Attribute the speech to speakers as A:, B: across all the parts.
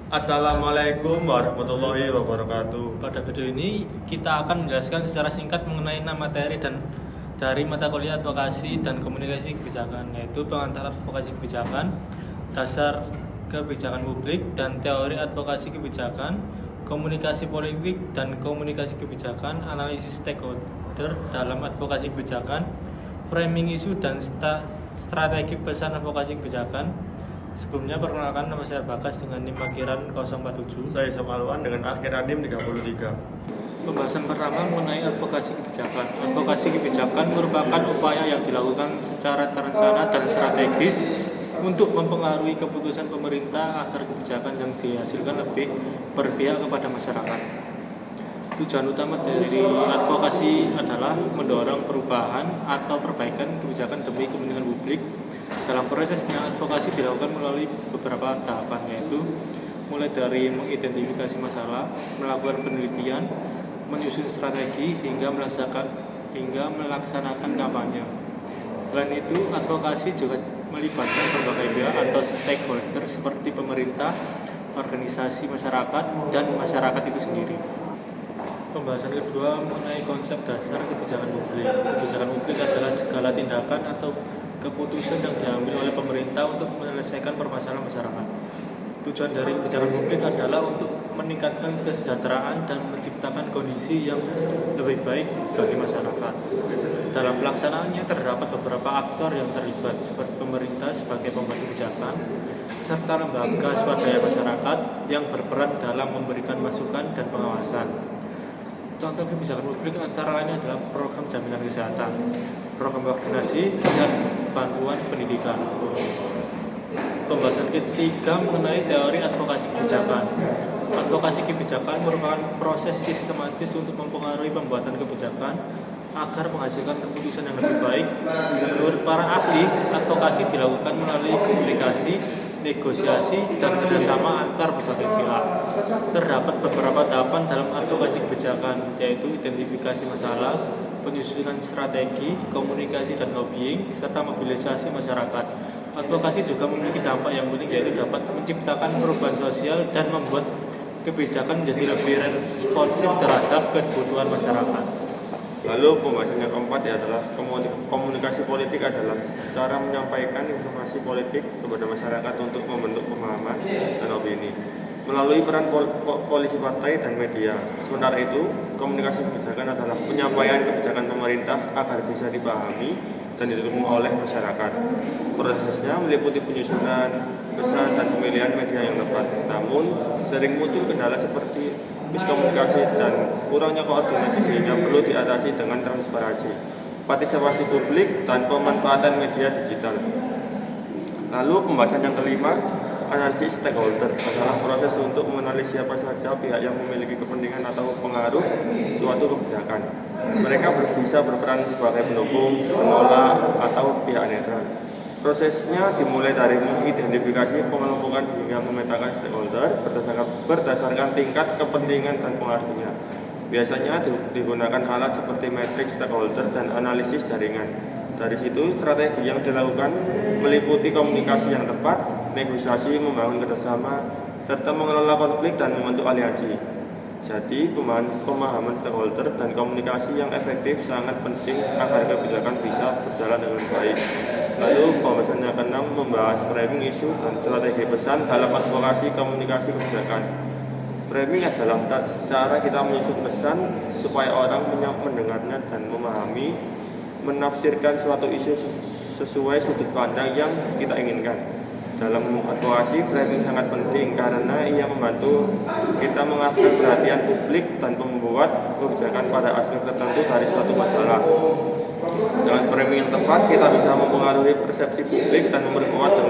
A: Assalamualaikum warahmatullahi wabarakatuh.
B: Pada video ini kita akan menjelaskan secara singkat mengenai materi dan dari mata kuliah advokasi dan komunikasi kebijakan, yaitu pengantar advokasi kebijakan, dasar kebijakan publik dan teori advokasi kebijakan, komunikasi politik dan komunikasi kebijakan, analisis stakeholder dalam advokasi kebijakan, framing isu dan strategi pesan advokasi kebijakan. Sebelumnya perkenalkan, nama saya Bagas dengan NIM akhiran 047.
A: Saya Samaluan dengan akhiran NIM 33.
B: Pembahasan pertama mengenai advokasi kebijakan. Advokasi kebijakan merupakan upaya yang dilakukan secara terencana dan strategis untuk mempengaruhi keputusan pemerintah agar kebijakan yang dihasilkan lebih berpihak kepada masyarakat. Tujuan utama dari advokasi adalah mendorong perubahan atau perbaikan kebijakan demi kepentingan publik. Dalam prosesnya, advokasi dilakukan melalui beberapa tahapan, yaitu mulai dari mengidentifikasi masalah, melakukan penelitian, menyusun strategi, hingga melaksanakan kampanye. Selain itu, advokasi juga melibatkan berbagai pihak atau stakeholder seperti pemerintah, organisasi masyarakat, dan masyarakat itu sendiri. Pembahasan kedua mengenai konsep dasar kebijakan publik. Kebijakan publik adalah segala tindakan atau keputusan yang diambil oleh pemerintah untuk menyelesaikan permasalahan masyarakat. Tujuan dari kebijakan publik adalah untuk meningkatkan kesejahteraan dan menciptakan kondisi yang lebih baik bagi masyarakat. Dalam pelaksanaannya terdapat beberapa aktor yang terlibat, seperti pemerintah sebagai pembuat kebijakan, serta lembaga swadaya masyarakat yang berperan dalam memberikan masukan dan pengawasan. Contoh kebijakan publik antara lainnya adalah program jaminan kesehatan, program vaksinasi, dan bantuan pendidikan. Pembahasan ketiga mengenai teori advokasi kebijakan. Advokasi kebijakan merupakan proses sistematis untuk mempengaruhi pembuatan kebijakan agar menghasilkan keputusan yang lebih baik. Menurut para ahli, advokasi dilakukan melalui komunikasi, negosiasi, dan kerjasama antar berbagai pihak. Terdapat beberapa tahapan dalam advokasi kebijakan, yaitu identifikasi masalah, penyusunan strategi, komunikasi dan lobbying, serta mobilisasi masyarakat. Advokasi juga memiliki dampak yang penting, yaitu dapat menciptakan perubahan sosial dan membuat kebijakan menjadi lebih responsif terhadap kebutuhan masyarakat.
A: Lalu pembahasan yang keempat adalah komunikasi politik adalah cara menyampaikan informasi politik kepada masyarakat untuk membentuk pemahaman dan opini melalui peran polisi partai dan media. Sementara itu, komunikasi kebijakan adalah penyampaian kebijakan pemerintah agar bisa dipahami dan didukung oleh masyarakat. Prosesnya meliputi penyusunan, pesan, dan pemilihan media yang tepat. Namun, sering muncul kendala seperti miskomunikasi dan kurangnya koordinasi sehingga perlu diatasi dengan transparansi, partisipasi publik, dan pemanfaatan media digital. Lalu pembahasan yang kelima, analisis stakeholder adalah proses untuk mengenali siapa saja pihak yang memiliki kepentingan atau pengaruh suatu kebijakan. Mereka bisa berperan sebagai pendukung, penolak, atau pihak netral. Prosesnya dimulai dari mengidentifikasi, pengelompokan, hingga memetakan stakeholder berdasarkan tingkat kepentingan dan pengaruhnya. Biasanya digunakan alat seperti matriks stakeholder dan analisis jaringan. Dari situ, strategi yang dilakukan meliputi komunikasi yang tepat, negosiasi, membangun kerjasama, serta mengelola konflik dan membentuk aliansi. Jadi, pemahaman stakeholder dan komunikasi yang efektif sangat penting agar kebijakan bisa berjalan dengan baik. Lalu, pembahasan yang keenam membahas framing isu dan strategi pesan dalam advokasi komunikasi kebijakan. Framing adalah cara kita menyusun pesan supaya orang mendengarnya dan memahami, menafsirkan suatu isu sesuai sudut pandang yang kita inginkan. Dalam advokasi, framing sangat penting karena ia membantu kita mengalihkan perhatian publik dan membuat kebijakan pada aspek tertentu dari suatu masalah. Dengan framing yang tepat, kita bisa mempengaruhi persepsi publik dan memperkuat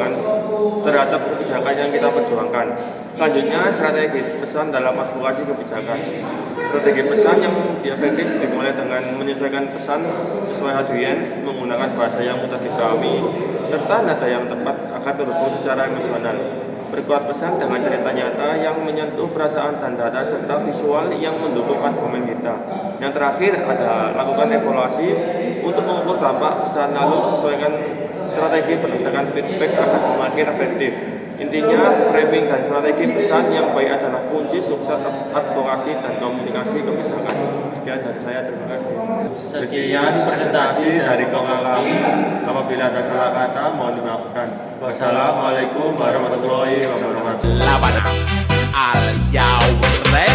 A: terhadap kebijakan yang kita perjuangkan. Selanjutnya, strategi pesan dalam advokasi kebijakan. Strategi pesan yang efektif dimulai dengan menyesuaikan pesan sesuai audiens, menggunakan bahasa yang mudah dipahami, serta nada yang tepat akan terhubung secara emosional. Berkuat pesan dengan cerita nyata yang menyentuh perasaan dan data serta visual yang mendukung argumen kita. Yang terakhir ada lakukan evaluasi untuk mengukur dampak pesan lalu sesuaikan strategi berdasarkan feedback akan semakin efektif. Intinya, framing dan strategi pesan yang baik adalah kunci sukses advokasi dan komunikasi kebijakan. Sekian dari saya, terima kasih. Sekian presentasi dari kelompok kami. Apabila ada salah kata, mohon dimaafkan. Wassalamualaikum warahmatullahi wabarakatuh.
C: Laban al yawre